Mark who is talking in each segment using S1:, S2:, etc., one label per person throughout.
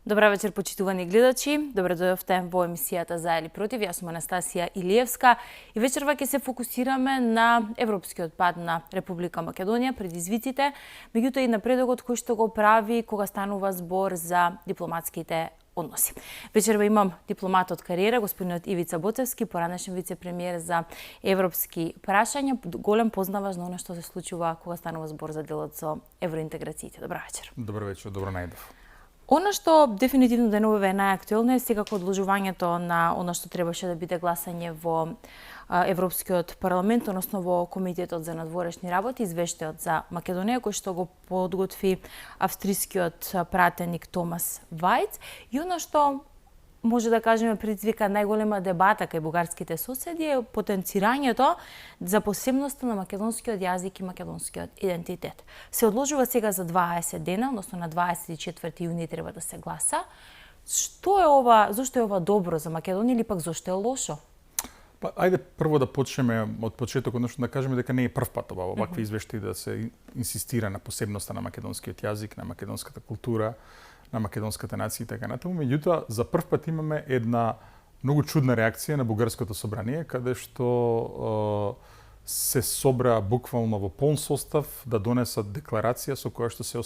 S1: Добра вечер, почитувани гледачи. Добре дојдовте во емисијата За или против. Јас сум Анастасија Илиевска и вечерва ќе се фокусираме на европскиот пат на Република Македонија, предизвиците, меѓутоа и напредокот кој што го прави кога станува збор за дипломатските односи. Вечерва имам дипломат од кариера, господинот Ивица Ботевски, поранешен вице-премиер за европски прашања, голем познавач на она што се случува кога станува збор за делот со евроинтеграциите. Добра вечер.
S2: Добро вечер, добро најдов.
S1: Оно што дефинитивно деновиве е најактуелно е секако одложувањето на оно што требаше да биде гласање во Европскиот парламент, односно во Комитетот за надворешни работи, извештајот за Македонија, кој што го подготви австрискиот пратеник Томас Вајц. И оно што може да кажеме предизвика најголема дебата кај бугарските соседи е потенцирањето за посебноста на македонскиот јазик и македонскиот идентитет. Се одложува сега за 20 дена, односно на 24 јуни треба да се гласа. Што е ова, зошто е ова добро за Македонија или пак зошто е лошо?
S2: Па ајде прво да почнеме од почеток, односно да кажеме дека не е прв пат овакви извештаи да се инсистира на посебноста на македонскиот јазик, на македонската култура, на македонската нација и така натаму. Меѓутоа, за прв пат имаме една многу чудна реакција на бугарското собрание, каде што се собра буквално во полн состав да донесат декларација со која што се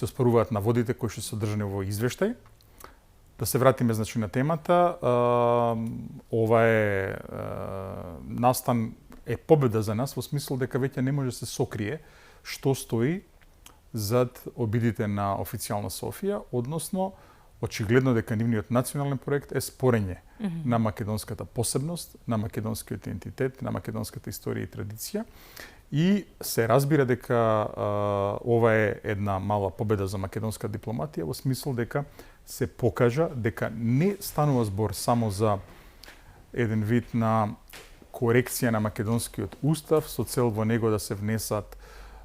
S2: оспоруваат наводите кои што се содржани во извештај. Да се вратиме значи на темата. Ова е настан е победа за нас во смисол дека веќе не може да се сокрие што стои зад обидите на официјална Софија, односно очигледно дека нивниот национален проект е спорење на македонската посебност, на македонскиот идентитет, на македонската историја и традиција. И се разбира дека ова е една мала победа за македонска дипломатија во смисол дека се покажа дека не станува збор само за еден вид на корекција на македонскиот устав со цел во него да се внесат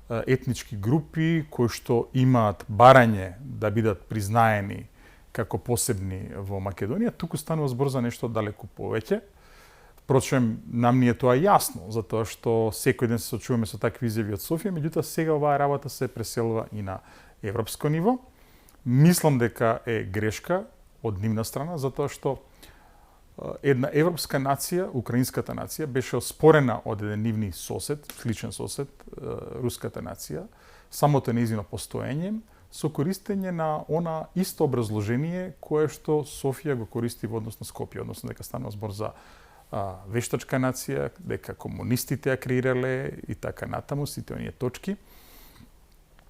S2: етнички групи кои што имаат барање да бидат признаени како посебни во Македонија, туку станува збор за нешто далеку повеќе. Впрочем, нам ни е тоа јасно, затоа што секој ден се сочуваме со такви изјави од Софија, меѓутоа сега оваа работа се преселува и на европско ниво. Мислам дека е грешка од нивна страна, затоа што една европска нација, украинската нација, беше оспорена од еден нивни сосед, сличен сосед, руската нација, самото нејзино постоење, со користење на она исто образложение кое што Софија го користи во однос на Скопје, односно дека станува збор за вештачка нација, дека комунистите ја креирале и така натаму, сите оние точки.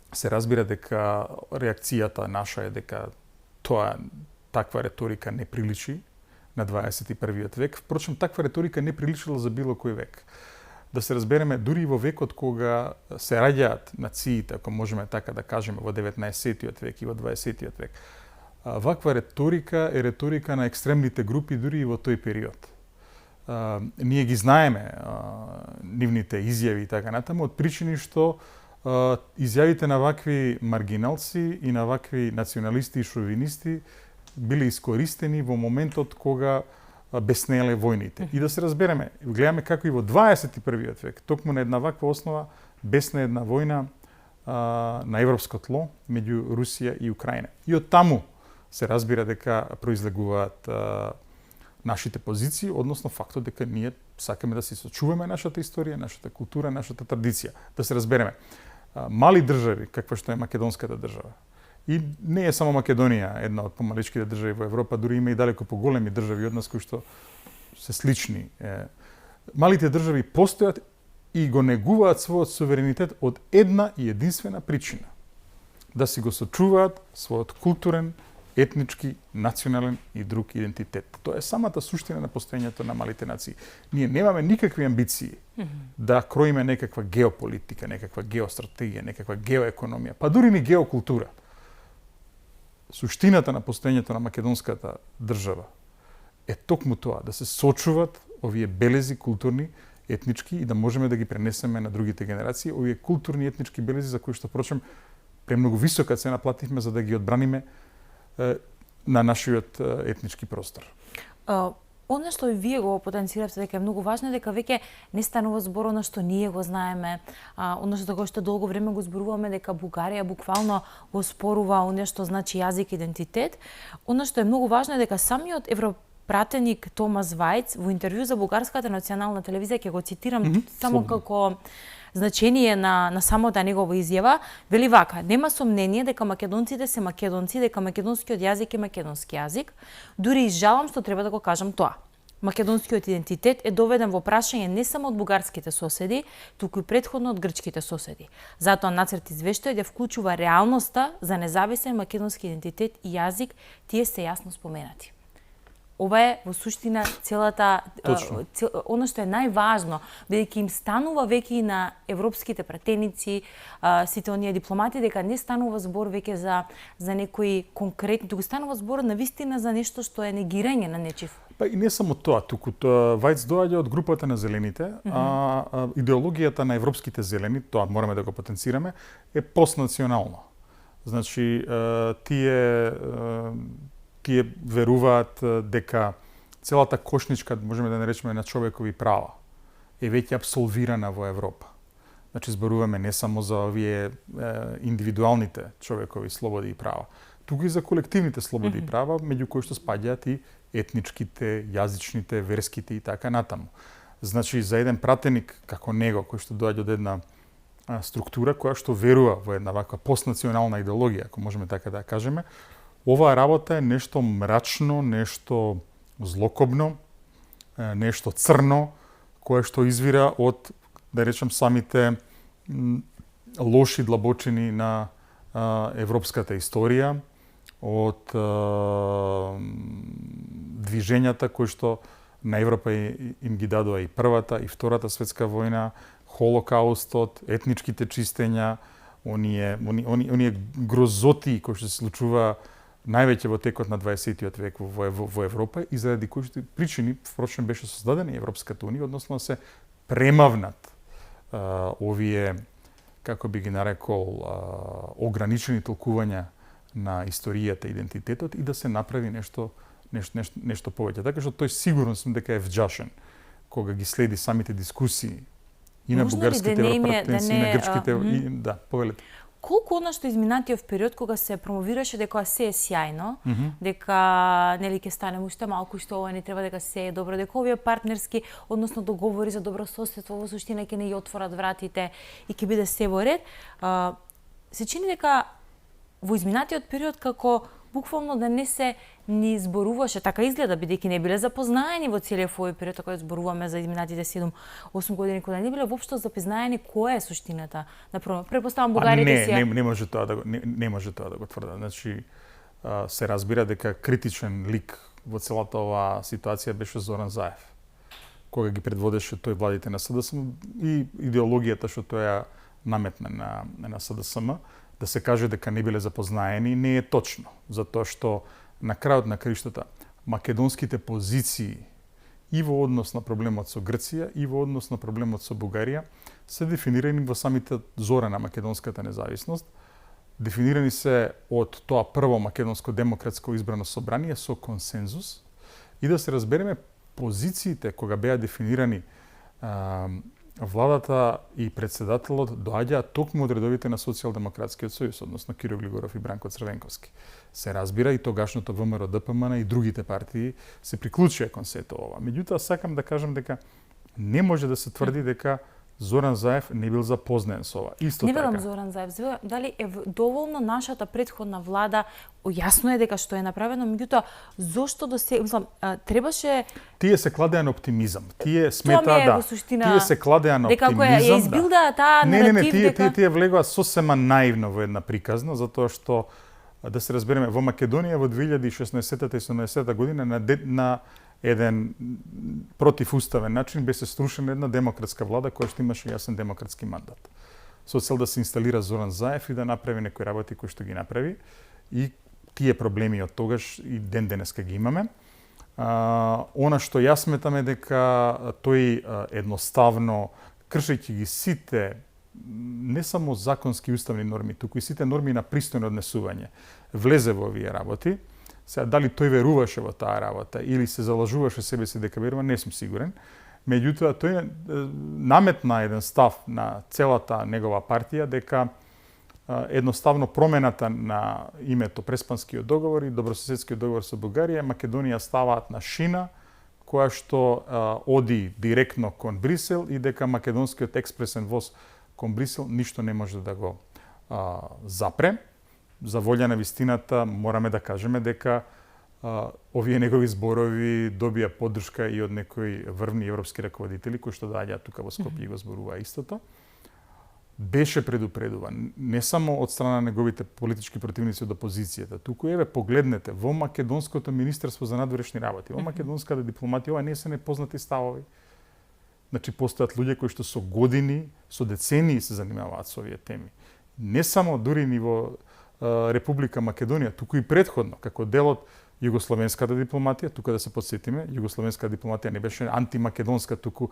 S2: Се разбира дека реакцијата наша е дека таква реторика не приличи на 21. век. Впрочем, таква реторика не приличила за било кој век. Да се разбереме, дури и во векот кога се раѓаат нациите, ако можеме така да кажеме, во 19. век и во 20. век, ваква реторика е реторика на екстремните групи дури и во тој период. Ние ги знаеме нивните изјави и така натаму, од причини што изјавите на вакви маргиналци и на вакви националисти и шовинисти биле искористени во моментот кога беснееле војните. И да се разбереме, гледаме како и во 21. век, токму на една ваква основа бесне една војна на европско тло меѓу Русија и Украина. И од таму се разбира дека произлегуваат нашите позиции, односно фактот дека ние сакаме да се сочуваме нашата историја, нашата култура, нашата традиција. Да се разбереме, мали држави, каква што е македонската држава, и не е само Македонија една од помаличките држави во Европа, дури има и далеко поголеми држави од нас кои што се слични. Малите држави постојат и го негуваат својот суверенитет од една и единствена причина. Да си го сочуваат својот културен, етнички, национален и друг идентитет. Тоа е самата суштина на постоењето на малите нации. Ние немаме никакви амбиции да кроиме некаква геополитика, некаква геостратегија, некаква геоекономија, па дури ни геокултура. Суштината на постоењето на македонската држава е токму тоа, да се сочуват овие белези културни, етнички и да можеме да ги пренесеме на другите генерации, овие културни етнички белези за кои што прочем премногу висока цена плативме за да ги одбраниме на нашиот етнички простор.
S1: Она што вие го потенциравте дека е многу важно дека веќе не станува збор на што ние го знаеме, она што долго време го зборуваме дека Бугарија буквално го спорува она што значи јазик идентитет. Она што е многу важно е дека самиот европратеник Томас Вајц во интервју за бугарската национална телевизија, ќе го цитирам само како значение на самата негова изјава, вели вака: нема сомнение дека македонците се македонци, дека македонскиот јазик е македонски јазик. Дури и жалам што треба да го кажам тоа. Македонскиот идентитет е доведен во прашање не само од бугарските соседи, туку и претходно од грчките соседи. Затоа нацрт извештајот ја вклучува реалноста за независен македонски идентитет и јазик, тие се јасно споменати. Ова е во суштина целата она што е најважно, бидејќи им станува веќе и на европските пратеници, сите оние дипломати, дека не станува збор веќе за некои конкретни, туку станува збор навистина за нешто што е негирање на нечив.
S2: Па и не само тоа, туку Вајц доаѓа од групата на зелените, а идеологијата на европските зелени, тоа мораме да го потенцираме, е постнационално. Значи, тие веруваат дека целата кошничка, можеме да наречеме, на човекови права е веќе апсолвирана во Европа. Значи, зборуваме не само за овие индивидуалните човекови слободи и права, туку и за колективните слободи и права, меѓу кои што спаѓаат и етничките, јазичните, верските и така натаму. Значи, за еден пратеник како него, кој што доаѓа од една структура која што верува во една ваква постнационална идеологија, ако можеме така да кажеме, оваа работа е нешто мрачно, нешто злокобно, нешто црно, кое што извира од, да речем, самите лоши длабочини на европската историја, од движењата кои што на Европа им ги дадоа и Првата и Втората светска војна, Холокаустот, етничките чистења, оние грозоти кои што се случува највеќе во текот на 20 век во Европа и заради кои што причини, впрочем, беше создадена и Европската унија, односно се премавнат овие, како би ги нарекол, ограничени толкувања на историјата и идентитетот и да се направи нешто повеќе. Така што тој сигурно сум дека е вџашен кога ги следи самите дискусии и на бугарските европратенци, и на грчките, да, повелете.
S1: Колку она што изминатиот период кога се промовираше дека се е сјајно, дека нели ќе станем уште малку, што ова не треба, дека се е добро, дека овие партнерски, односно договори за добрососедство во суштина ќе не ја отворат вратите и ќе биде се во ред, се чини дека во изминатиот период како буквално да не се ни зборуваше, така изгледа, бидејќи не биле запознаени во целиот овој период, кога зборуваме за изминатите 7-8 години, кога не биле воопшто запознаени која е суштината. Например, претпоставам бугарите си.
S2: Не може тоа да го тврдам. Значи, се разбира дека критичен лик во целата оваа ситуација беше Зоран Заев, кога ги предводеше тој владите на СДСМ и идеологијата што тој ја наметна на СДСМ. Да се каже дека не биле запознаени не е точно, затоа што на крајот на краиштата македонските позиции и во однос на проблемот со Грција и во однос на проблемот со Бугарија се дефинирани во самите зора на македонската независност. Дефинирани се од тоа прво македонско демократско избрано собрание со консензус и да се разбереме позициите кога беа дефинирани владата и председателот доаѓаат токму од редовите на Социјалдемократскиот сојуз, односно Киро Глигоров и Бранко Црвенковски. Се разбира и тогашното ВМРО ДПМН и другите партии се приклучија кон сето ова. Меѓутоа, сакам да кажам дека не може да се тврди дека Зоран Заев не бил запознаен со ова. Исто
S1: не
S2: така.
S1: велам Зоран Заев, дали е доволно нашата претходна влада, јасно е дека што е направено, меѓутоа зошто до се, мислам, требаше
S2: Тие се кладеа на оптимизам. Тие сметаа тие се кладеа на
S1: дека
S2: оптимизам.
S1: Дека која избилда таа наратив
S2: тие влегоа сосема наивно во една приказна, затоа што да се разбереме, во Македонија во 2016 и 17 година на еден противуставен начин беше струшена една демократска влада која што имаше јасен демократски мандат. Со цел да се инсталира Зоран Заев и да направи некои работи кои што ги направи. И тие проблеми од тогаш и ден денеска ги имаме. Она што јас сметам е дека тој едноставно, кршејќи ги сите не само законски и уставни норми, туку и сите норми на пристојно однесување, влезе во овие работи, Сега, дали тој веруваше во таа работа или се залажуваше себе си дека верува, не сум сигурен. Меѓутоа, тој наметна еден став на целата негова партија дека едноставно промената на името Преспанскиот договор и Добрососедскиот договор со Бугарија, Македонија ставаат на шина која што оди директно кон Брисел и дека македонскиот експресен воз кон Брисел ништо не може да го запре. За волја на вистината мораме да кажеме дека овие негови зборови добија поддршка и од некои врвни европски раководители кои што доаѓаат тука во Скопје и го зборуваа истото. Беше предупредуван не само од страна на неговите политички противници од опозицијата, туку еве погледнете во македонското министерство за надворешни работи, во македонската дипломатија, ова не се непознати ставови. Значи постојат луѓе кои што со години, со децении се занимаваат со овие теми. Не само дури ниво Република Македонија, туку и претходно, како дел од југословенската дипломатија, тука да се потсетиме, југословенската дипломатија не беше антимакедонска, туку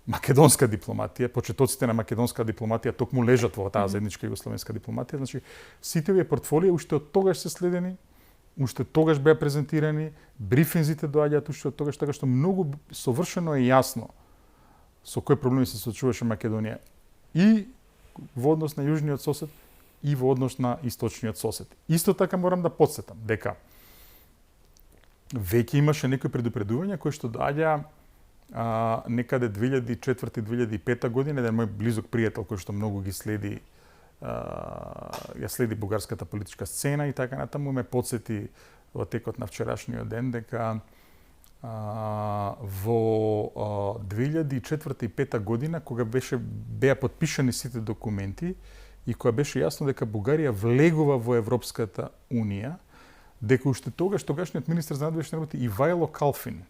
S2: македонска дипломатија, почетоците на македонска дипломатија токму лежат во таа заедничка југословенска дипломатија, значи сите овие портфолија уште од тогаш се следени, уште тогаш беа презентирани, брифинзите доаѓаат уште од тогаш, така што многу совршено е јасно со кои проблеми се соочуваше Македонија и во однос на јужниот сосед и во однос на источниот сосед. Исто така морам да потсетам дека веќе имаше некои предупредувања кои што доаѓа некаде 2004-2005 година, еден мој близок пријател кој што многу ги следи ја следи бугарската политичка сцена и така натаму ме потсети во текот на вчерашниот ден дека во 2004-2005 година кога беа подпишани сите документи и кога беше јасно дека Бугарија влегува во Европската унија, дека уште тогашниот министер за надворешни работи Ивајло Калфин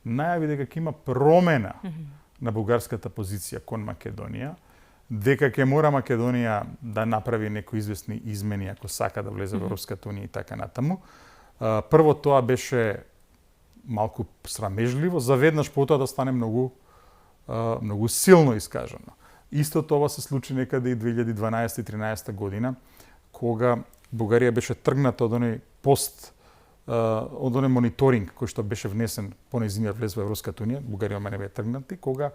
S2: најави дека ќе има промена на бугарската позиција кон Македонија, дека ќе мора Македонија да направи некои известни измени ако сака да влезе во Европската унија и така натаму. Прво тоа беше малку срамежливо, заведнаш потоа да стане многу силно искажано. Истото ова се случи некаде и 2012-2013 година, кога Бугарија беше тргната од оној од оној мониторинг кој што беше внесен по нејзиниот влез во Европската унија, Бугарија не беа тргнати, кога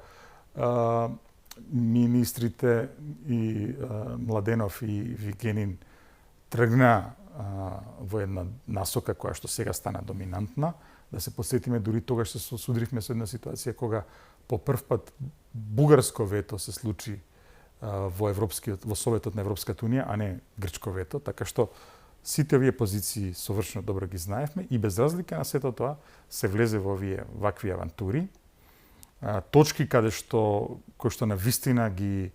S2: министрите и Младенов и Вигенин тргна во една насока која што сега стана доминантна. Да се посетиме, дури тогаш се судривме со една ситуација кога по прв пат бугарско вето се случи во Советот на Европската унија, а не грчко вето, така што сите овие позиции совршено добро ги знаевме и без разлика на сето тоа се влезе во овие вакви авантури. Точки кои што на вистина ги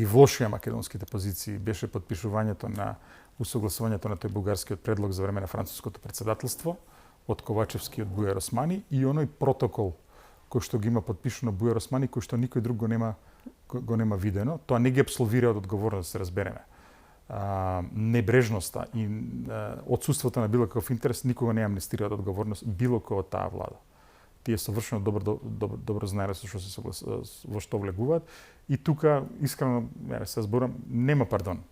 S2: влошија македонските позиции беше подпишувањето на усогласувањето на тој бугарскиот предлог за време на француското претседателство од Ковачевски и од Бујар Османи и оној протокол кој што ги има подпишано Бујар Османи, кој што никој друг го нема видено. Тоа не ги абсолвира од одговорност, да се разбереме. Небрежноста и отсуството на било каков интерес никога не амнестира од одговорност било кој од таа влада. Тие совршено добро знаеле во што влегуваат и тука искрено се зборам нема пардон.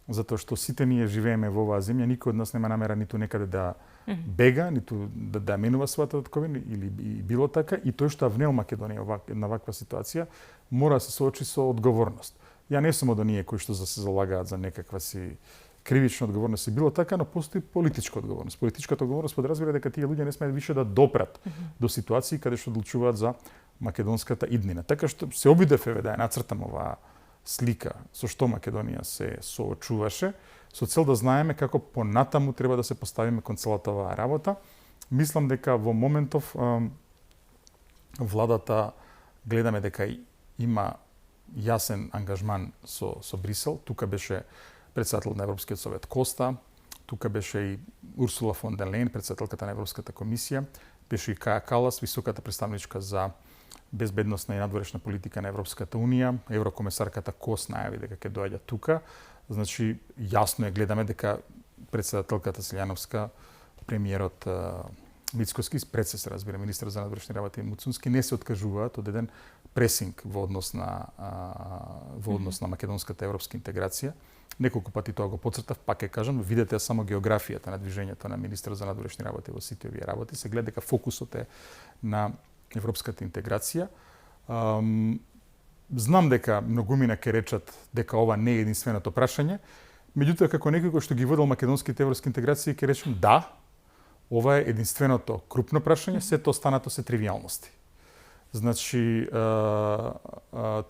S2: Затоа што сите ние живееме во оваа земја, никој од нас нема намера ниту некаде да бега, ниту да менува својата татковина или било така, и тој што внел Македонија на ваква ситуација мора да се соочи со одговорност. Ја не сум од оние кои што се залагаат за некаква си кривична одговорност и било така, но постои политичка одговорност. Политичката одговорност подразбира дека тие луѓе не смеат више да допрат до ситуации каде што одлучуваат за македонската иднина. Така што се обидев да ја нацртам оваа слика со што Македонија се соочуваше, со цел да знаеме како понатаму треба да се поставиме кон целата оваа работа. Мислам дека во моментов владата гледаме дека има јасен ангажман со Брисел. Тука беше председател на Европскиот совет Коста, тука беше и Урсула фон дер Лейн, председателката на Европската комисија, беше и Каја Калас, високата представничка за безбедносна и надворешна политика на Европската унија, еврокомесарката Кос најави дека ќе доаѓа тука. Значи, јасно гледаме дека председателката Селјановска, премиерот Мицкоски, пред се разбира, министер за надворешни работи Муцунски, не се откажуваат од еден пресинг во однос на македонската европска интеграција. Неколку пати тоа го потцртав, пак ќе кажам, видете само географијата на движењето на министерот за надворешни работи во сите овие работи, се гледа дека фокусот е на европската интеграција. Знам дека многумина ќе речат дека ова не е единственото прашање, меѓутоа како некој кој што ги водел македонските европски интеграции ќе речем да, ова е единственото крупно прашање, сето останато се тривијалности. Значи,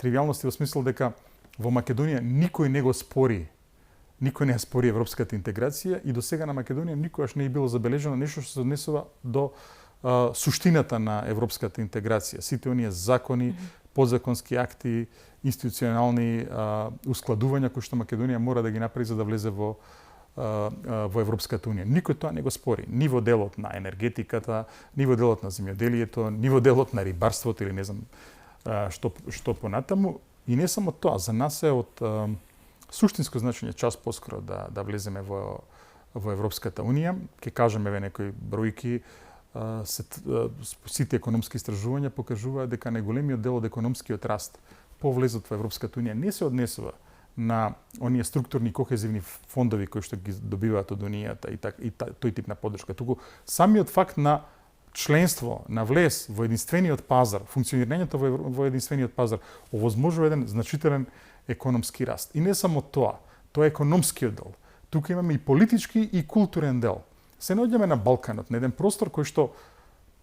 S2: тривијалности во смисла дека во Македонија никој не спори европската интеграција и до сега на Македонија никогаш не е било забележано нешто што се однесува до суштината на европската интеграција. Сите оние закони, подзаконски акти, институционални ускладувања кои што Македонија мора да ги направи за да влезе во Европската унија. Никој тоа не го спори. Ни во делот на енергетиката, ни во делот на земјоделието, ни во делот на рибарството или не знам што понатаму. И не само тоа, за нас е од суштинско значење час поскоро да влеземе во Европската унија. Ќе кажеме некои бројки. Сите економски истражувања покажуваат дека најголемиот дел од економскиот раст по влезот во Европската унија не се однесува на оние структурни кохезивни фондови кои што ги добиваат од унијата и тој тип на поддршка. Туку самиот факт на членство, на влез во единствениот пазар, функционирањето во единствениот пазар овозможува еден значителен економски раст. И не само тоа, тоа е економскиот дел. Тука имаме и политички и културен дел. Се наоѓаме на Балканот, на еден простор кој што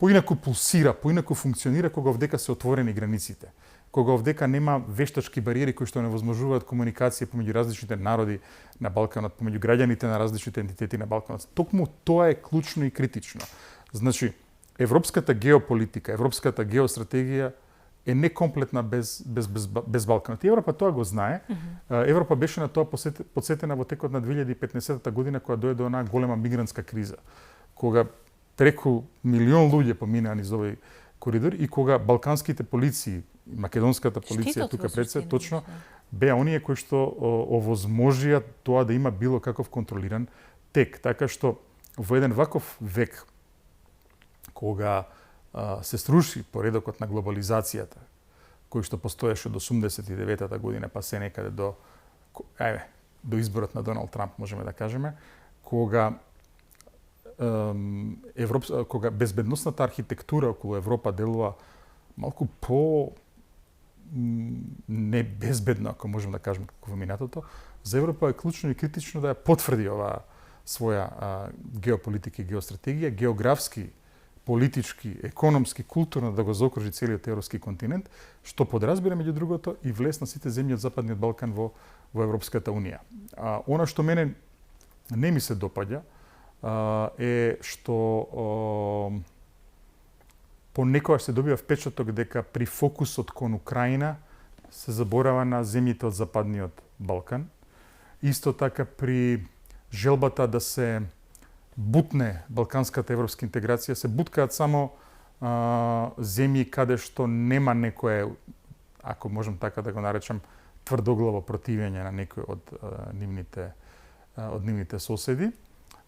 S2: поинаку пулсира, поинаку функционира кога овдека се отворени границите, кога овдека нема вештачки бариери кои што невозможуваат комуникација помеѓу различните народи на Балканот, помеѓу граѓаните на различните entiteti на Балканот. Токму тоа е клучно и критично. Значи, европската геополитика, европската геостратегија е некомплетна без Балканот. И Европа тоа го знае. Европа беше на тоа подсетена во текот на 2015 година кога дојде до онаа голема мигрантска криза, кога преку 1 милион луѓе поминаа низ овој коридор и кога балканските полиции, македонската полиција тука пред се точно беа оние кои што овозможија тоа да има било каков контролиран тек, така што во еден ваков век кога се сруши поредокот на глобализацијата, кој што постоеше до 89-та година, па се некаде до изборот на Доналд Трамп, можеме да кажеме, кога безбедносната архитектура околу Европа делува малку по не безбедно, ако можем да кажеме како во минатото, за Европа е клучно и критично да ја потврди оваа своја геополитика и геостратегија, географски, политички, економски, културно да го заокружи целиот европски континент, што подразбира меѓу другото и влез на сите земји од Западниот Балкан во Европската унија. Она што мене не ми се допаѓа е што понекогаш се добива впечаток дека при фокусот кон Украина се заборава на земјите од Западниот Балкан. Исто така при желбата да се бутне балканската европска интеграција, се буткаат само земји каде што нема некое, ако можем така да го наречам, тврдоглаво противење на некој од нивните соседи.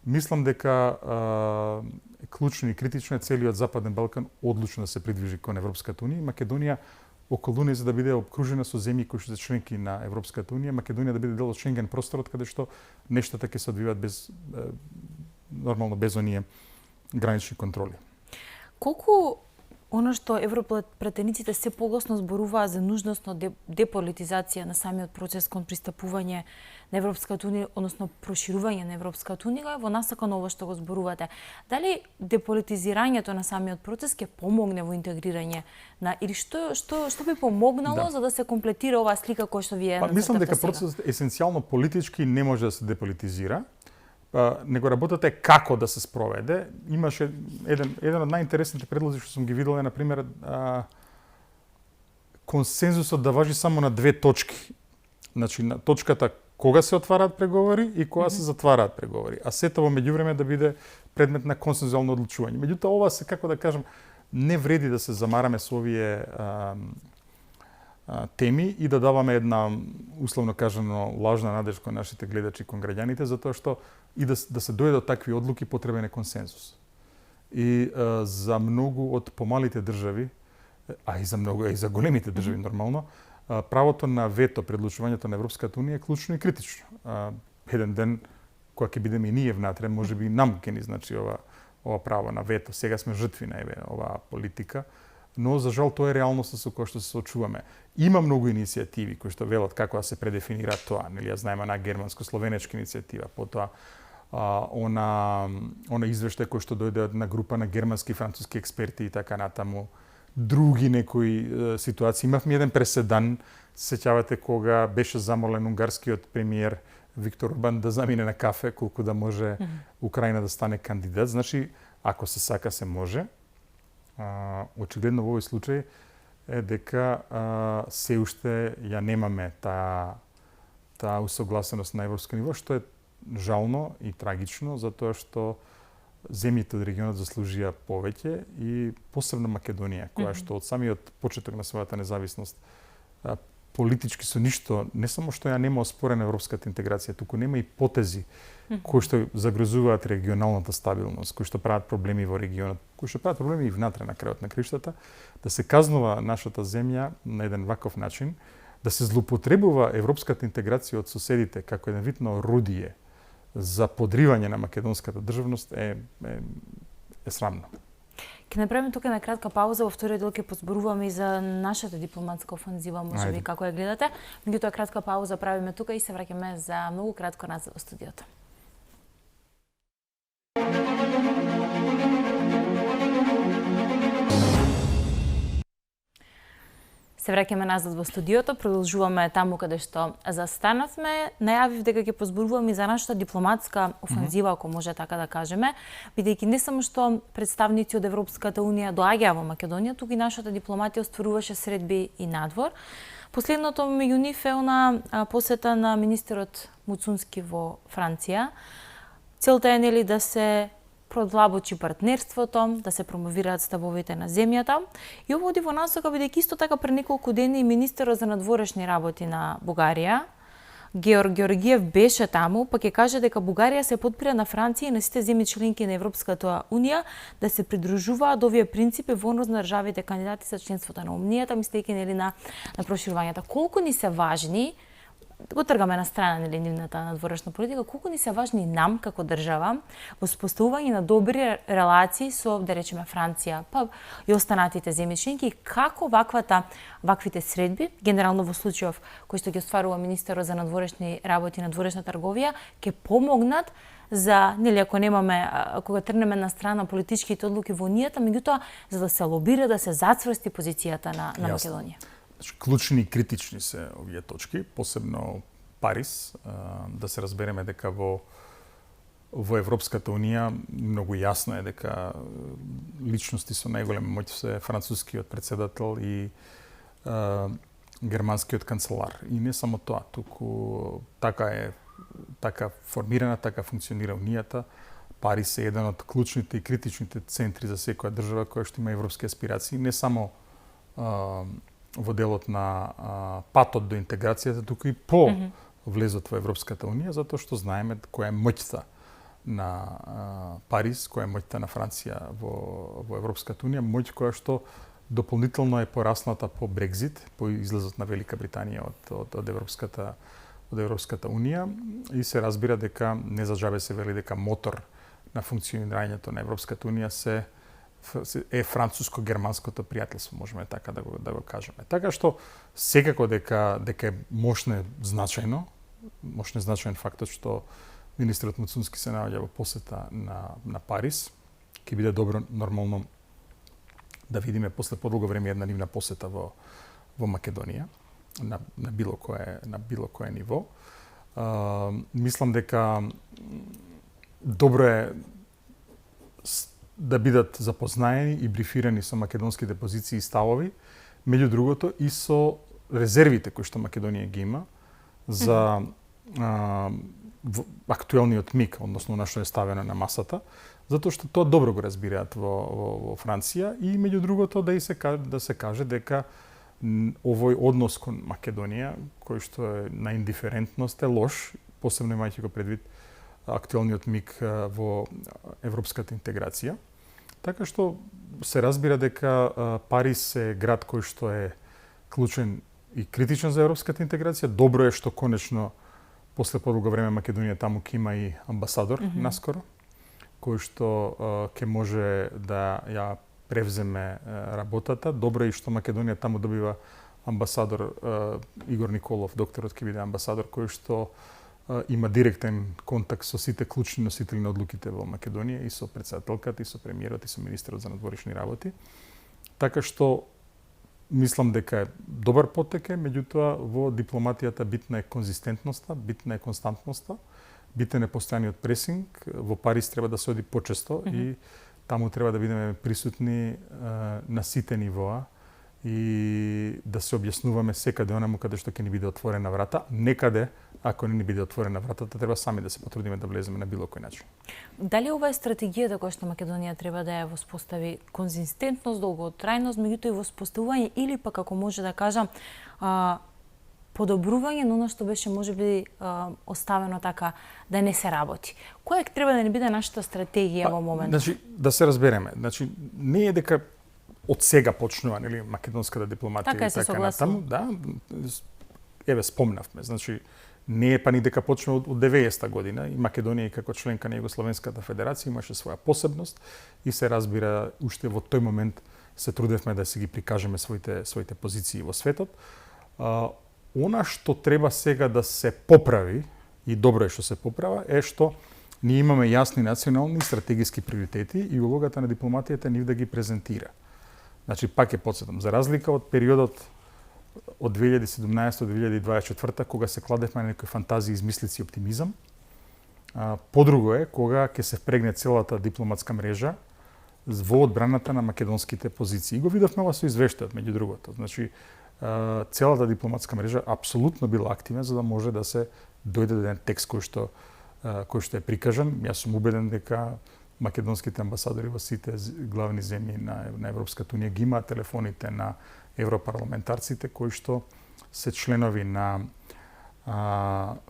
S2: Мислам дека е клучно и критично е целиот Западен Балкан одлучно да се придвижи кон Европската унија. Македонија околу неја за да биде обкружена со земји кои што се членки на Европската унија, Македонија да биде дел од Шенген просторот каде што нештата ќе се одвиваат нормално без оние гранични контроли.
S1: Колку она што европратениците се погласно зборуваа за нужност на деполитизација на самиот процес кон пристапување на Европската унија, односно проширување на Европската унија, во насока на ова што го зборувате. Дали деполитизирањето на самиот процес ќе помогне во интегрирање на или што би помогнало за да се комплетира оваа слика која што вие нацртавте сега?
S2: Мислам дека процесот есенцијално политички не може да се деполитизира. Него работата е како да се спроведе. Имаше еден од најинтересните предлози што сум ги видел е, например, консензусот да важи само на 2 точки. Значи, на точката кога се отвараат преговори и кога се затвараат преговори. А сето во меѓувреме да биде предмет на консензуално одлучување. Меѓутоа, ова се, како да кажам, не вреди да се замараме со овие теми и да даваме една, условно кажано, лажна надеж кон нашите гледачи, кон граѓаните, затоа што и да се дојде до такви одлуки потребен е консензус. И за многу од помалите држави а и за многу, и за големите држави нормално, правото на вето пред одлучувањето на Европската унија е клучно и критично. Еден ден, кога ќе бидеме и ние внатре, може би нам ќе ни значи ова право на вето. Сега сме жртви на оваа политика, но за жал тоа е реалноста со која што се соочуваме. Има многу иницијативи кои што велат како да се предефинира тоа. Нели, ја знаеме на германско-словенечка иницијатива, потоа она извештај кој што дојде на група на германски и француски експерти и така натаму. Други некои ситуации. Имавме еден преседан, сеќавате кога беше замолен унгарскиот премиер Виктор Орбан да замине на кафе колку да може Украина да стане кандидат. Значи, ако се сака, се може. Очигледно во овој случај е дека се уште ја немаме таа усогласеност на европско ниво, што е жално и трагично, затоа што земјите од регионот заслужија повеќе и посебно Македонија, која што од самиот почеток на својата независност политички со ништо, не само што ја нема оспорена европската интеграција, туку нема и потези кои што загрозуваат регионалната стабилност, кои што прават проблеми во регионот, кои што прават проблеми и внатре на крајот на криштата, да се казнува нашата земја на еден ваков начин, да се злоупотребува европската интеграција од соседите како еден вид на орудие за подривање на македонската државност е срамно.
S1: Ќе направиме тука на кратка пауза, во вториот дел ќе позборуваме и за нашата дипломатска офанзива, можеби како ја гледате. Меѓутоа кратка пауза правиме тука и се враќаме за многу кратко назад во студиото. Се враќаме назад во студиото, продолжуваме таму каде што застанавме. Најавив дека ќе позборуваме и за нашата дипломатска офанзива, ако може така да кажеме, бидејќи не само што представници од Европската унија доаѓаа во Македонија, туку и нашата дипломатија остваруваше средби и надвор. Последното меѓу нив е она посета на министерот Муцунски во Франција. Целта е нели да се продлабочи партнерството, да се промовираат ставовите на земјата. И ово оди во насока, бидејќи исто така пред неколку дени министерот за надворешни работи на Бугарија, Георг Георгиев, беше таму, па ќе каже дека Бугарија се подпира на Франција и на сите земји членки на Европската унија да се придружуваат до овие принципи во однос на државите кандидати за членството на Унијата, мислејќи нели на проширувањето. Колку ни се важни, го тргаме на страна нели нивната надворешна политика, колку ни се важни нам како држава во споставување на добри релации со, да речеме, Франција, па и останатите земји членки, како ваквите средби, генерално во случајов кој што ги остварува министерот за надворешни работи и надворешна трговија, ќе помогнат за, нели, ако немаме, кога трнеме на страна политичките одлуки во Унијата, меѓутоа за да се лобира, да се зацврсти позицијата на Македонија.
S2: Клучни и критични се овие точки, посебно Париз, да се разбереме дека во Европската унија многу јасно е дека личности со најголема моќ се францускиот претседател и германскиот канцелар. И не само тоа, туку така формирана, така функционира унијата. Париз е еден од клучните и критичните центри за секоја држава која што има европски аспирации, не само во делот на патот до интеграцијата, туку и по влезот во Европската унија, затоа што знаеме која е моќта на Париз, која е моќта на Франција во Европската унија, моќ која што дополнително е порасната по Брекзит, по излезот на Велика Британија од Европската унија, и се разбира дека не за џабе се вели дека мотор на функционирањето на Европската унија е француско-германското пријателство, можеме така да го кажеме. Така што секако дека е мощен значајен фактот што министерот Муцунски се наоѓа во посета на Париз. Ќе биде добро нормално да видиме после подолго време една нивна посета во Македонија на било кое ниво. Мислам дека добро е да бидат запознаени и брифирани со македонските позиции и ставови, меѓу другото и со резервите кои што Македонија ги има за актуелниот миг, односно на што е ставено на масата, затоа што тоа добро го разбираат во Франција, и меѓу другото да се каже дека овој однос кон Македонија, кој што е на индиферентност, е лош, посебно имајќи го предвид актуелниот миг во европската интеграција. Така што се разбира дека Париз е град кој што е клучен и критичен за европската интеграција. Добро е што конечно после подолго време Македонија таму ќе има и амбасадор наскоро, кој што ќе може да ја превземе работата. Добро е и што Македонија таму добива амбасадор Игор Николов, докторот ќе биде амбасадор кој што има директен контакт со сите клучни носители на одлуките во Македонија, и со претседателката, и со премиерот, и со министерот за надворешни работи. Така што мислам дека е добар потек, меѓутоа во дипломатијата битна е конзистентноста, битна е константноста, битен е постојаниот пресинг. Во Париз треба да се оди почесто и таму треба да бидеме присутни на сите нивоа и да се објаснуваме секаде онаму каде што ќе ни биде отворена врата. Некаде, ако не ни биде отворена вратата, треба сами да се потрудиме да влеземе на било кој начин.
S1: Дали ова е стратегијата која што Македонија треба да ја воспостави? Конзистентност, долготрајност, меѓутоа и воспоставување, или пак, ако може да кажам, подобрување на оно што беше можеби оставено така да не се работи. Која треба да ни биде нашата стратегија во моментот?
S2: Значи, да се разбереме. Значи, не е дека од сега почнува, нели, македонската дипломатија
S1: така
S2: и така натаму. Да, еве спомнавме. Значи, не е па ни дека почнува од 90-та година, и Македонија како членка на Југословенската федерација имаше своја посебност и се разбира уште во тој момент се трудевме да си ги прикажеме своите позиции во светот. Она што треба сега да се поправи, и добро е што се поправа, е што ние имаме јасни национални стратегиски приоритети и улогата на дипломатијата нив да ги презентира. Значи, пак ќе потсетам, за разлика од периодот од 2017 до 2024, кога се кладевме на некои фантазии, измислици и оптимизам, подруго е кога ќе се впрегне целата дипломатска мрежа во одбраната на македонските позиции. И го видовме ова со извештајот, меѓу другото. Значи, целата дипломатска мрежа апсолутно била активна за да може да се дојде до еден текст кој што е прикажан. Јас сум убеден дека македонските амбасадори во сите главни земји на Европската унија ги имаат телефоните на европарламентарците кои што се членови на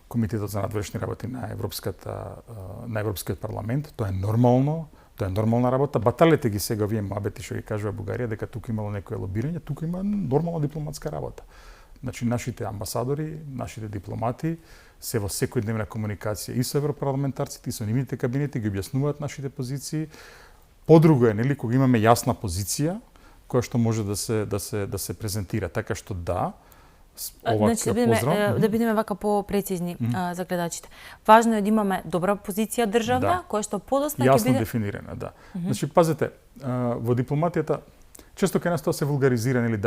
S2: Комитетот за надворешни работи на Европскиот парламент. Тоа е нормално, тоа е нормална работа. Баталете ги сега овие муабети што ги кажува Бугарија дека тука имало некое лобирање, тука има нормална дипломатска работа. Значи, нашите амбасадори, нашите дипломати се во секојдневна комуникација и со европарламентарците, и со нивните кабинети, ги објаснуваат нашите позиции. Подруго е, нели, кога имаме јасна позиција која што може да се презентира. Така што да,
S1: значи, да бидеме вака по-прецизни за гледачите. Важно е да имаме добра позиција државна, која што подосна ќе
S2: биде
S1: јасно
S2: дефинирана, да. Значи, пазете, во дипломатијата често кај нас тоа се вулгаризира, нели,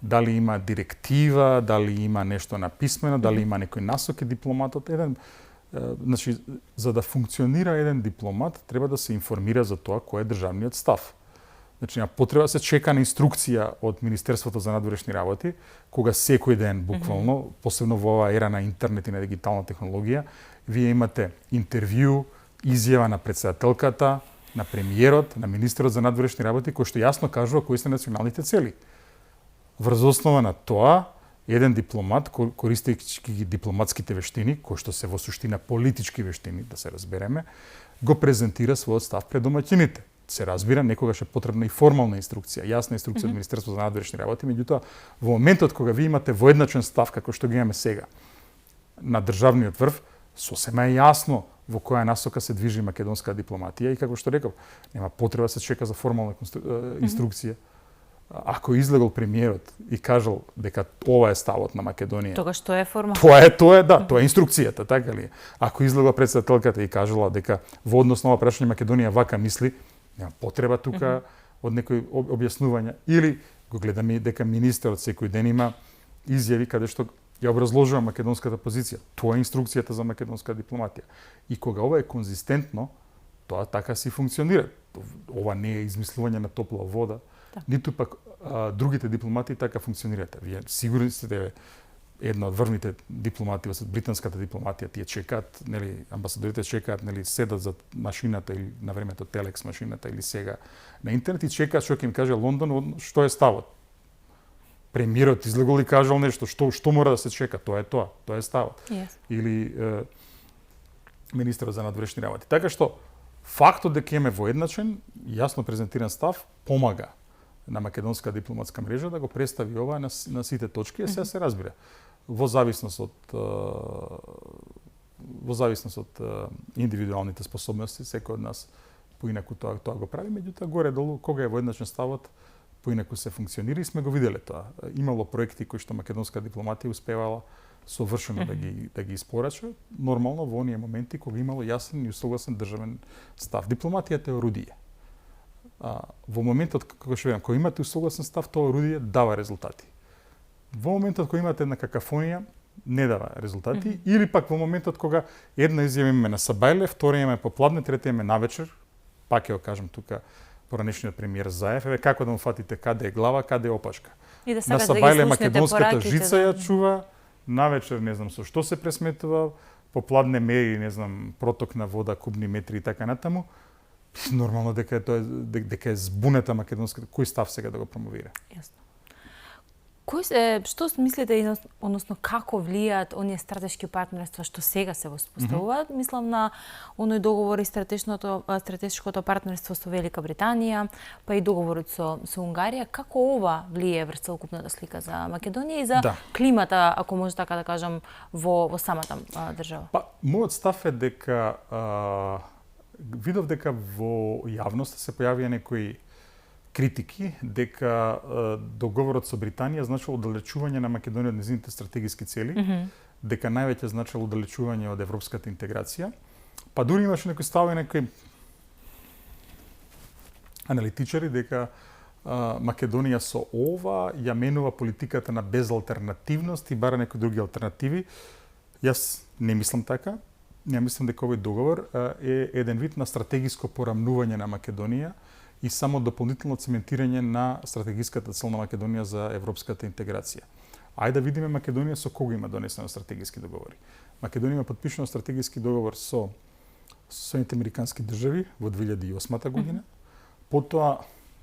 S2: дали има директива, дали има нешто написмено, дали има некој насоки дипломатот. Значи, за да функционира еден дипломат, треба да се информира за тоа кој е државниот став. Значи, потреба да се чека на инструкција од Министерството за надворешни работи, кога секој ден, буквално, посебно во оваа ера на интернет и на дигитална технологија, вие имате интервју, изјава на претседателката, на премиерот, на министерот за надворешни работи, кој што јасно кажува кои се националните цели. Врз основа на тоа, еден дипломат, користејќи ги дипломатските вештини, кои што се во суштина политички вештини, да се разбереме, го презентира својот став пред домаќините. Се разбира, некогаш е потребна и формална инструкција, јасна инструкција од Министерството за надворешни работи, меѓутоа во моментот кога ви имате воедначен став како што ги имаме сега на државниот врв, сосема е јасно во која насока се движи македонска дипломатија и како што реков, нема потреба да се чека за формална инструкција. Ако излегол премиерот и кажал дека ова е ставот на Македонија,
S1: тогаш тоа е форма.
S2: Тоа е инструкцијата, така ли? Ако излегла претседателката и кажала дека во однос на ова прашање Македонија вака мисли, нема потреба тука од некои објаснувања. Или го гледаме дека министерот секој ден има изјави каде што ја образложува македонската позиција. Тоа е инструкцијата за македонска дипломатија. И кога ова е конзистентно, тоа така си функционира. Ова не е измислување на топла вода, ниту пак другите дипломати така функционираат. Вие сигурни сте една од врвните дипломати, британската дипломатија, тие чекаат, нели, амбасадорите чекаат, нели, седат за машината или на времето телекс машината или сега на интернет и чекаат што ќе им каже Лондон, што е ставот. Премиерот излегол и кажал нешто, што мора да се чека, тоа е ставот.
S1: Yes.
S2: Или министерот за надворешни работи. Така што Фактот дека имаме воедначен, јасно презентиран став, помага на македонска дипломатска мрежа да го представи ова на сите точки, сега се разбира. Во зависност од индивидуалните способности, секој од нас поинаку тоа го прави, меѓутоа горе-долу кога е воедначен ставот, поинаку се функционира и сме го виделе тоа. Имало проекти кои што македонска дипломатија успевала совршено да ги испорача, нормално во оние моменти кога имало јасен и усогласен државен став. Дипломатијата е орудие. Во моментот кога имате усогласен став, тоа орудие дава резултати. Во моментот кога имате една какафонија, не дава резултати, или пак во моментот кога една изјава имаме на Сабајле, втора имаме попладне, трета имаме навечер, пак ја кажам тука поранешниот премиер Заев, како да му фатите каде е глава, каде е опашка.
S1: На
S2: Сабајле македонската жица ја чува, навечер не знам со што се пресметува, попладне мери, не знам, проток на вода, кубни метри и така натаму. Нормално дека е збунета македонската, кој став сега да го промовира?
S1: Јасно. Што мислите, односно како влијаат оние стратешки партнерства што сега се воспоставуваат? Мислам на оној договор и стратешкото партнерство со Велика Британија, па и договорот со Унгарија. Како ова влијае врз целокупната слика за Македонија и за климата, ако може така да кажам, во самата држава?
S2: Мојот став е дека видов дека во јавноста се појавија некои критики дека договорот со Британија значило оддалечување на Македонија од незините стратегиски цели, дека највеќе значило оддалечување од европската интеграција. Па дури имаше некои ставови, некои аналитичари дека Македонија со ова ја менува политиката на безалтернативност и бара некои други алтернативи. Јас не мислам така. Ја мислам дека овој договор е еден вид на стратегиско порамнување на Македонија и само дополнително цементирање на стратегиската цел на Македонија за европската интеграција. Ајде да видиме Македонија со кого има донесено стратегиски договори. Македонија има подпишано стратегиски договор со Соединените американски држави во 2008 година. Потоа,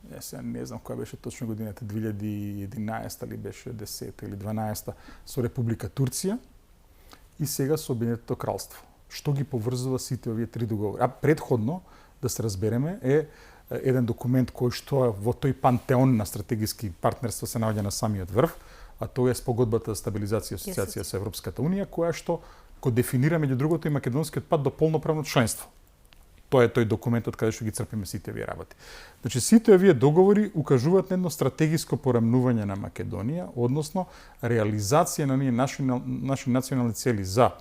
S2: јас не знам која беше точно годината, 2011 или беше 10 или 12 со Република Турција и сега со Обединетото кралство. Што ги поврзува сите овие три договори? Предходно, да се разбереме, е еден документ кој што во тој пантеон на стратегиски партнерства се наоѓа на самиот врв, а тоа е спогодбата за стабилизација и асоциација со Европската унија, која што го дефинира меѓу другото и македонскиот пат до полноправно членство. Тоа е тој документот каде што ги црпиме сите овие работи. Значи сите овие договори укажуваат на едно стратегиско порамнување на Македонија, односно реализација на оние наши национални цели за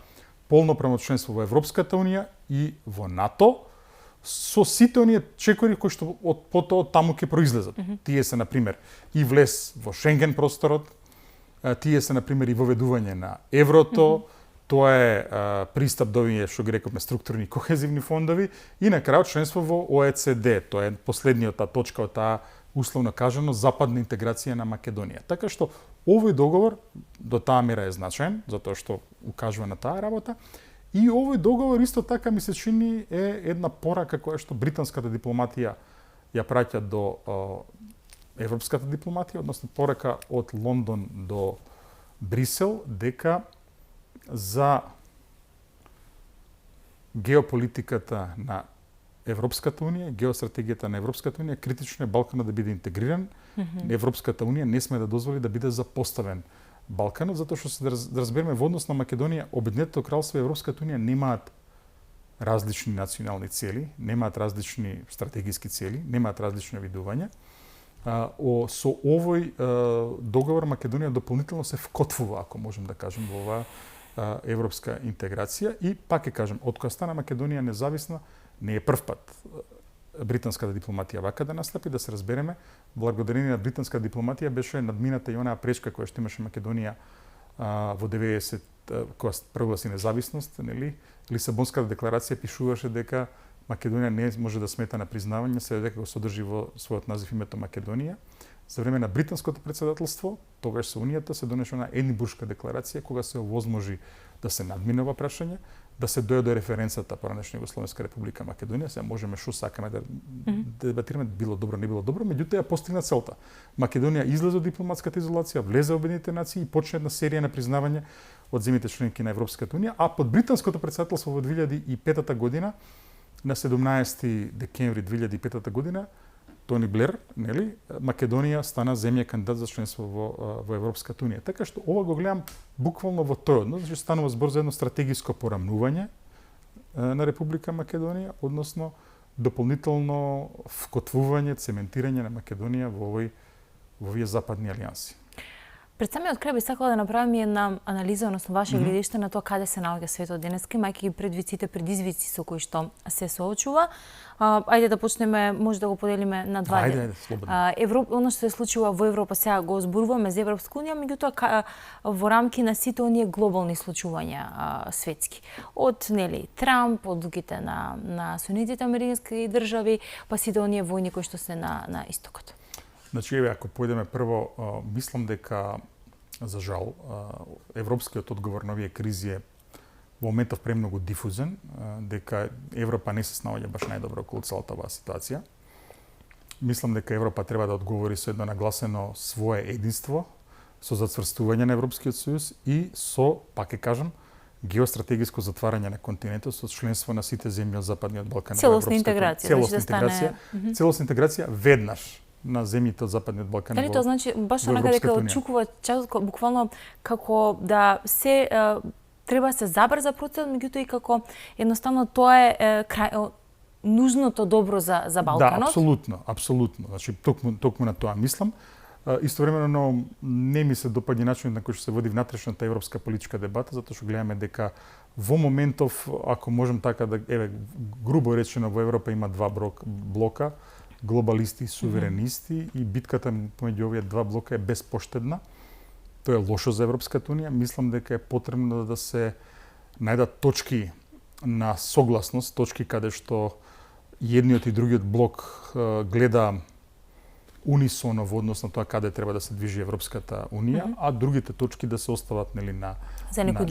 S2: полноправно членство во Европската унија и во НАТО, со сите оние чекори кои што потоа таму ќе произлезат. Тие се, например, и влез во Шенген просторот, тие се, например, и воведување на еврото, тоа е пристап до овие, што ги рековме, структурни кохезивни фондови и на крајот членство во ОЕЦД. Тоа е последниот точка од таа, условно кажано, западна интеграција на Македонија. Така што овој договор до таа мера е значаен, затоа што укажува на таа работа. И овој договор исто така ми се чини е една порака која што британската дипломатија ја праќа до европската дипломатија, односно порака од Лондон до Брисел, дека за геополитиката на Европската унија, геостратегијата на Европската унија, критично е Балканот да биде интегриран. Европската унија не сме да дозволи да биде запоставен Балканот, затоа што се да разбереме во однос на Македонија, Обединетото кралство и Европската унија немаат различни национални цели, немаат различни стратегиски цели, немаат различни видувања. Со овој договор Македонија дополнително се вкотвува, ако можем да кажем, во оваа европска интеграција и пак ќе кажем, од кога стана Македонија независна, не е прв пат британската дипломатија вака да настапи, да се разбереме, благодарение на британската дипломатија беше надмината и онаа пречка која што имаше Македонија во 90 кога прогласи независност, нели? Лисабонската декларација пишуваше дека Македонија не може да смета на признавање, се дека го содржи во својот назив името Македонија. За време на британското претседателство, тогаш со Унијата се донесе на Единбуршка декларација кога се овозможи да се надмине ова прашање, да се дојде до референцата поранешна Југословенска република Македонија. Сега можеме што сакаме да дебатираме, било добро, не било добро, меѓутоа ја постигна целта. Македонија излезе од дипломатската изолација, влезе во Обединетите нации и почна една серија на признавање од земјите членки на Европската унија, а под британското претседателство во 2005 година на 17 декември 2005 година Тони Блер, нели, Македонија стана земја кандидат за членство во Европската унија. Така што ова го гледам буквално во тој однос, значи станува збор за едно стратегиско порамнување на Република Македонија, односно дополнително вкотвување, цементирање на Македонија во овие западни алијанси.
S1: Пред самиот крај би сакала да направам една анализа, односно ваше гледиште на тоа каде се наоѓа светот денеска, имајќи ги предвид сите предизвици со кои што се соочува. Ајде да почнеме, може да го поделиме на два дела.
S2: Ајде, слободно.
S1: Оно што се случува во Европа сега го зборуваме за Европска унија, меѓутоа во рамки на сите оние глобални случувања светски. Од нели Трамп, одлуките на Соединетите американски држави, па сите оние војни кои што се на истокот.
S2: Значи, ако појдеме прво, мислам дека, за жал, европскиот одговор на овие кризи е во моментов премногу дифузен, дека Европа не се снаоѓа баш најдобро околу целата оваа ситуација. Мислам дека Европа треба да одговори со едно нагласено свое единство, со зацврстување на Европскиот сојуз и со, пак ќе кажам, геостратегиско затварање на континентот со членство на сите земји од Западниот Балкан.
S1: Целосна интеграција.
S2: Целосна интеграција веднаш на земјите од Западниот Балкан.
S1: Дали тоа значи баш онака дека очекува буквално како да се треба да се забрза процесот, меѓутоа и како едноставно тоа е нужното добро за Балканот?
S2: Да, апсолутно. Значи токму на тоа мислам. Истовремено не ми се допаѓа начинот на кој што се води внатрешната европска политичка дебата, затоа што гледаме дека во моментов, ако можем така да грубо речено, во Европа има два блока, глобалисти и суверенисти, и битката помеѓу овие два блока е безпоштедна. Тоа е лошо за Европската унија. Мислам дека е потребно да се најдат точки на согласност, точки каде што едниот и другиот блок гледа унисоно во однос на тоа каде треба да се движи Европската унија, а другите точки да се остават нели
S1: за некои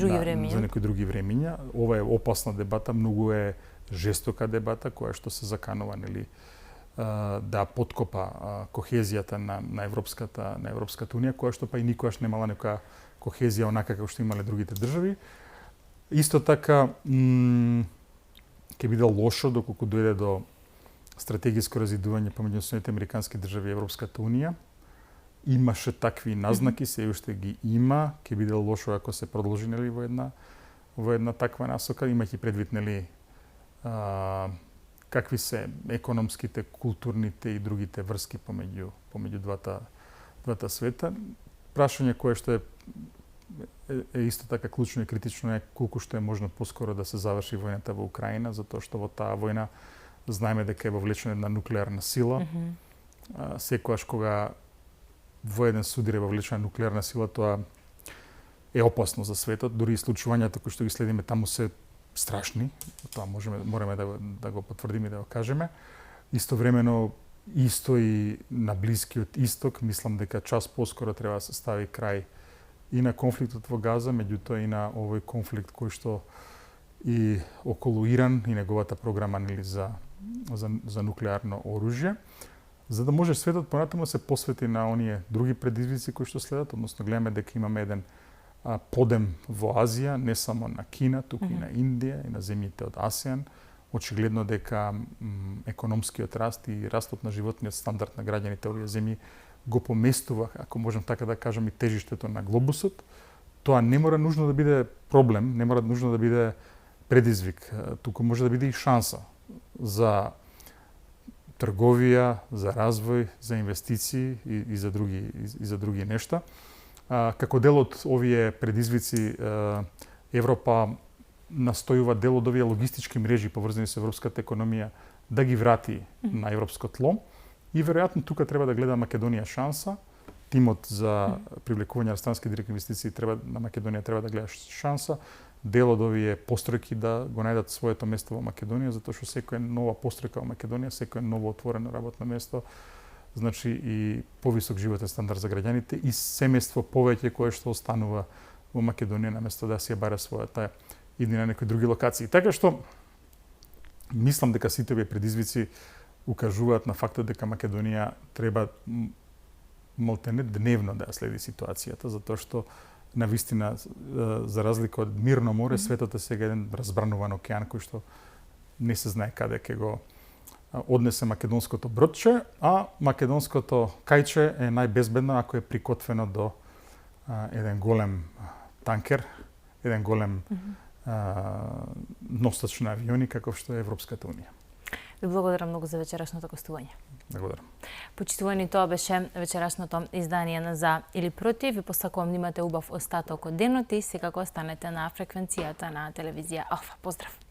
S1: други
S2: времиња. Ова е опасна дебата, многу е жестока дебата која што се заканува нели да подкопа кохезијата на Европската унија, која што па и никогаш немала некоја кохезија онака како што имале другите држави. Исто така ќе биде лошо доколку дојде до стратегиско разидување помеѓу Соединетите американски држави и Европската унија. Имаше такви назнаки, се уште ги има, ќе биде лошо ако се продолжи нели во една таква насока, имајќи предвид нели какви се економските, културните и другите врски помеѓу двата света. Прашање кое што е исто така клучно и критично е колку што е можно поскоро да се заврши војната во Украина, затоа што во таа војна знаеме дека е вовлечена една нуклеарна сила. Секогаш кога во еден судир е вовлечена нуклеарна сила, тоа е опасно за светот. Дури и случувањата кои што ги следиме таму се страшни, тоа мораме да го потврдиме и да го кажеме. Истовремено, исто и на Блискиот Исток, мислам дека час поскоро треба да се стави крај и на конфликтот во Газа, меѓутоа и на овој конфликт кој што и околу Иран и неговата програма нели за нуклеарно оружје, за да може светот понатаму се посвети на оние други предизвици кои што следат, односно гледаме дека имаме еден подем во Азија, не само на Кина, туку и на Индија и на земјите од АСЕАН. Очигледно дека економскиот раст и растот на животниот стандард на граѓаните овие земји го поместува, ако можем така да кажам, и тежиштето на глобусот. Тоа не мора нужно да биде проблем, не мора нужно да биде предизвик, туку може да биде и шанса за трговија, за развој, за инвестиции и за други нешта. Како дел од овие предизвици, Европа настојува дел од овие логистички мрежи поврзани со европската економија да ги врати на европско тло и веројатно тука треба да гледа Македонија шанса. Тимот за привлекување на странски директни инвестиции на Македонија треба да гледа шанса. Дел од овие постројки да го најдат своето место во Македонија, затоа што секоја нова постројка во Македонија, секоја ново отворено работно место, значи и повисок животен стандард за граѓаните и семејство повеќе кое што останува во Македонија наместо да си ја бара својата идни на некои други локации. Така што мислам дека сите овие предизвици укажуваат на фактот дека Македонија треба малтене дневно да ја следи ситуацијата, затоа што навистина, за разлика од мирно море, светот е сега еден разбрануван океан кој што не се знае каде ќе го однесе македонското бродче, а македонското кајче е најбезбедно ако е прикотвено до еден голем танкер, еден голем носач на авиони каков што е Европската унија.
S1: Ви благодарам многу за вечерашното гостување.
S2: Благодарам.
S1: Почитувани, тоа беше вечерашното издание на За или Против. Ви посакувам да имате убав остаток од денот и секако останете на фреквенцијата на телевизија Алфа. Поздрав!